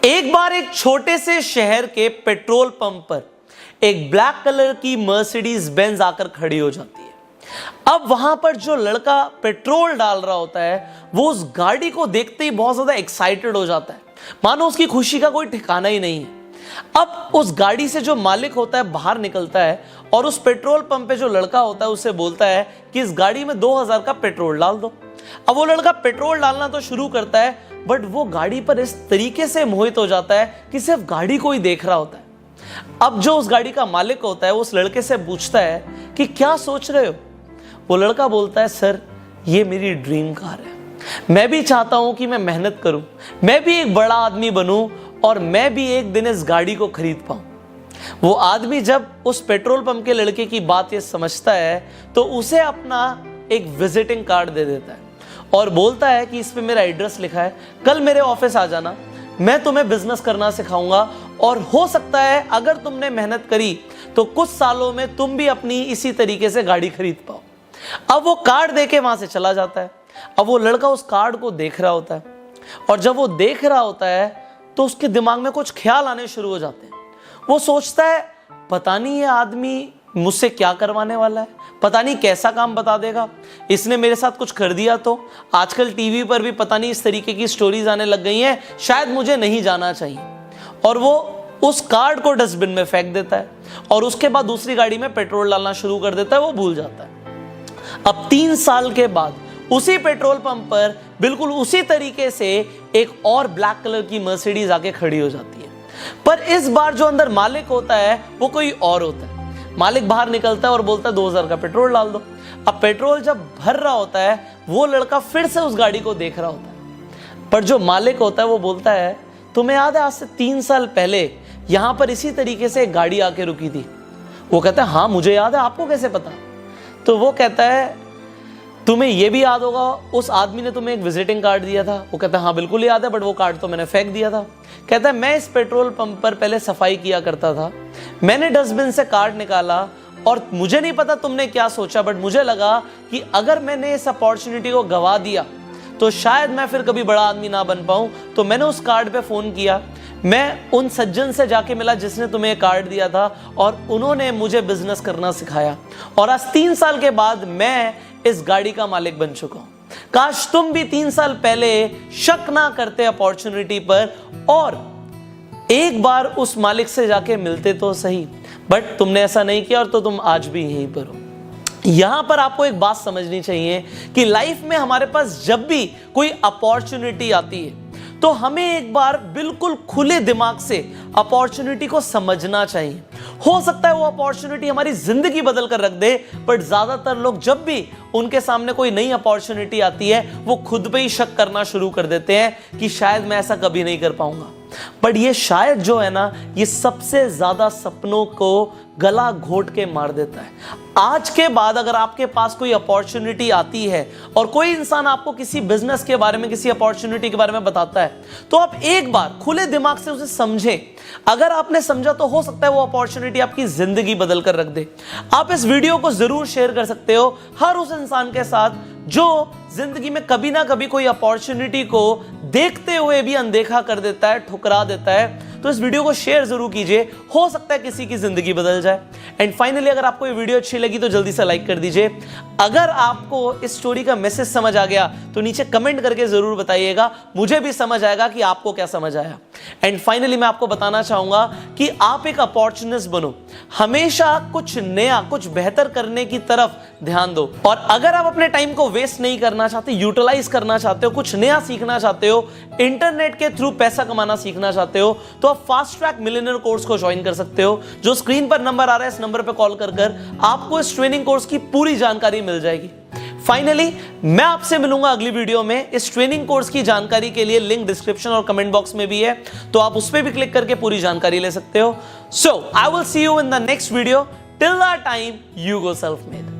एक बार एक छोटे से शहर के पेट्रोल पंप पर एक ब्लैक कलर की मर्सिडीज बेंज आकर खड़ी हो जाती है। अब वहां पर जो लड़का पेट्रोल डाल रहा होता है वो उस गाड़ी को देखते ही बहुत ज्यादा एक्साइटेड हो जाता है, मानो उसकी खुशी का कोई ठिकाना ही नहीं है। अब उस गाड़ी से जो मालिक होता है बाहर निकलता है और उस पेट्रोल पंप पे जो लड़का होता है उससे बोलता है कि इस गाड़ी में 2000 का पेट्रोल डाल दो। अब वो लड़का पेट्रोल डालना तो शुरू करता है, बट वो गाड़ी पर इस तरीके से मोहित हो जाता है कि सिर्फ गाड़ी को ही देख रहा होता है। अब जो उस गाड़ी का मालिक होता है वो उस लड़के से पूछता है कि क्या सोच रहे हो। वो लड़का बोलता है, सर ये मेरी ड्रीम कार है, मैं भी चाहता हूं कि मैं मेहनत करूं, मैं भी एक बड़ा आदमी बनूं और मैं भी एक दिन इस गाड़ी को खरीद पाऊं। वो आदमी जब उस पेट्रोल पंप के लड़के की बात ये समझता है तो उसे अपना एक विजिटिंग कार्ड दे देता है और बोलता है कि इस पे मेरा एड्रेस लिखा है, कल मेरे ऑफिस आ जाना, मैं तुम्हें बिजनेस करना सिखाऊंगा और हो सकता है अगर तुमने मेहनत करी तो कुछ सालों में तुम भी अपनी इसी तरीके से गाड़ी खरीद पाओ। अब वो कार्ड देके वहां से चला जाता है। अब वो लड़का उस कार्ड को देख रहा होता है और जब वो देख रहा होता है तो उसके दिमाग में कुछ ख्याल आने शुरू हो जाते हैं। वो सोचता है, पता नहीं ये आदमी मुझसे क्या करवाने वाला है, पता नहीं कैसा काम बता देगा, इसने मेरे साथ कुछ कर दिया तो। आजकल टीवी पर भी पता नहीं इस तरीके की स्टोरीज आने लग गई हैं, शायद मुझे नहीं जाना चाहिए। और वो उस कार्ड को डस्टबिन में फेंक देता है और उसके बाद दूसरी गाड़ी में पेट्रोल डालना शुरू कर देता है, वो भूल जाता है। अब 3 साल के बाद उसी पेट्रोल पंप पर बिल्कुल उसी तरीके से एक और ब्लैक कलर की मर्सिडीज आके खड़ी हो जाती है, पर इस बार जो अंदर मालिक होता है वो कोई और होता है। मालिक बाहर निकलता है और बोलता है 2000 का पेट्रोल डाल दो। अब पेट्रोल जब भर रहा होता है वो लड़का फिर से उस गाड़ी को देख रहा होता है, पर जो मालिक होता है वो बोलता है, तुम्हें याद है आज से 3 साल पहले यहां पर इसी तरीके से एक गाड़ी आके रुकी थी। वो कहता है, हाँ मुझे याद है, आपको कैसे पता। तो वो कहता है, तुम्हें यह भी याद होगा उस आदमी ने तुम्हें एक विजिटिंग कार्ड दिया था। वो कहता है, हाँ बिल्कुल याद है, बट वो कार्ड तो मैंने फेंक दिया था। कहता है, मैं इस पेट्रोल पंप पर पहले सफाई किया करता था, मैंने डस्टबिन से कार्ड निकाला और मुझे नहीं पता तुमने क्या सोचा, बट मुझे लगा कि अगर मैंने इस अपॉर्चुनिटी को गवा दिया तो शायद मैं फिर कभी बड़ा आदमी ना बन पाऊं। तो मैंने उस कार्ड पे फोन किया, मैं उन सज्जन से जाके मिला जिसने तुम्हें कार्ड दिया था और उन्होंने मुझे बिजनेस करना सिखाया और आज 3 साल के बाद मैं इस गाड़ी का मालिक बन चुका हूं। काश तुम भी 3 साल पहले शक ना करते अपॉर्चुनिटी पर और एक बार उस मालिक से जाके मिलते तो सही, बट तुमने ऐसा नहीं किया और तो तुम आज भी यहीं पर हो। यहां पर आपको एक बात समझनी चाहिए कि लाइफ में हमारे पास जब भी कोई अपॉर्चुनिटी आती है तो हमें एक बार बिल्कुल खुले दिमाग से अपॉर्चुनिटी को समझना चाहिए। हो सकता है वो अपॉर्चुनिटी हमारी जिंदगी बदल कर रख दे, बट ज्यादातर लोग जब भी उनके सामने कोई नई अपॉर्चुनिटी आती है वो खुद पे ही शक करना शुरू कर देते हैं कि शायद मैं ऐसा कभी नहीं कर पाऊंगा। बट ये शायद जो है ना, ये सबसे ज्यादा सपनों को गला घोट के मार देता है। आज के बाद अगर आपके पास कोई अपॉर्चुनिटी आती है और कोई इंसान आपको किसी बिजनेस के बारे में, किसी अपॉर्चुनिटी के बारे में बताता है, तो आप एक बार खुले दिमाग से उसे समझें। अगर आपने समझा तो हो सकता है वो अपॉर्चुनिटी आपकी जिंदगी बदल कर रख दे। आप इस वीडियो को जरूर शेयर कर सकते हो हर उस इंसान के साथ जो जिंदगी में कभी ना कभी कोई अपॉर्चुनिटी को देखते हुए भी अनदेखा कर देता है, ठुकरा देता है। तो इस वीडियो को शेयर जरूर कीजिए, हो सकता है किसी की जिंदगी बदल जाए। एंड फाइनली अगर आपको ये वीडियो अच्छी लगी तो जल्दी से लाइक कर दीजिए। अगर आपको इस स्टोरी का मैसेज समझ आ गया तो नीचे कमेंट करके जरूर बताइएगा, मुझे भी समझ आएगा कि आपको क्या समझ आया। एंड फाइनली मैं आपको बताना चाहूंगा कि आप एक अपॉर्चुनिस्ट बनो, हमेशा कुछ नया, कुछ बेहतर करने की तरफ ध्यान दो। और अगर आप अपने टाइम को वेस्ट नहीं करना चाहते, यूटिलाइज करना चाहते हो, कुछ नया सीखना चाहते हो, इंटरनेट के थ्रू पैसा कमाना सीखना चाहते हो, तो आप फास्ट ट्रैक मिलियनेयर कोर्स को ज्वाइन कर सकते हो। जो स्क्रीन पर नंबर आ रहा है इस नंबर पर कॉल कर आपको इस ट्रेनिंग कोर्स की पूरी जानकारी मिल जाएगी। फाइनली मैं आपसे मिलूंगा अगली वीडियो में। इस ट्रेनिंग कोर्स की जानकारी के लिए लिंक डिस्क्रिप्शन और कमेंट बॉक्स में भी है, तो आप उस पर भी क्लिक करके पूरी जानकारी ले सकते हो। So I will see you in the next video. Till that time, you go self made.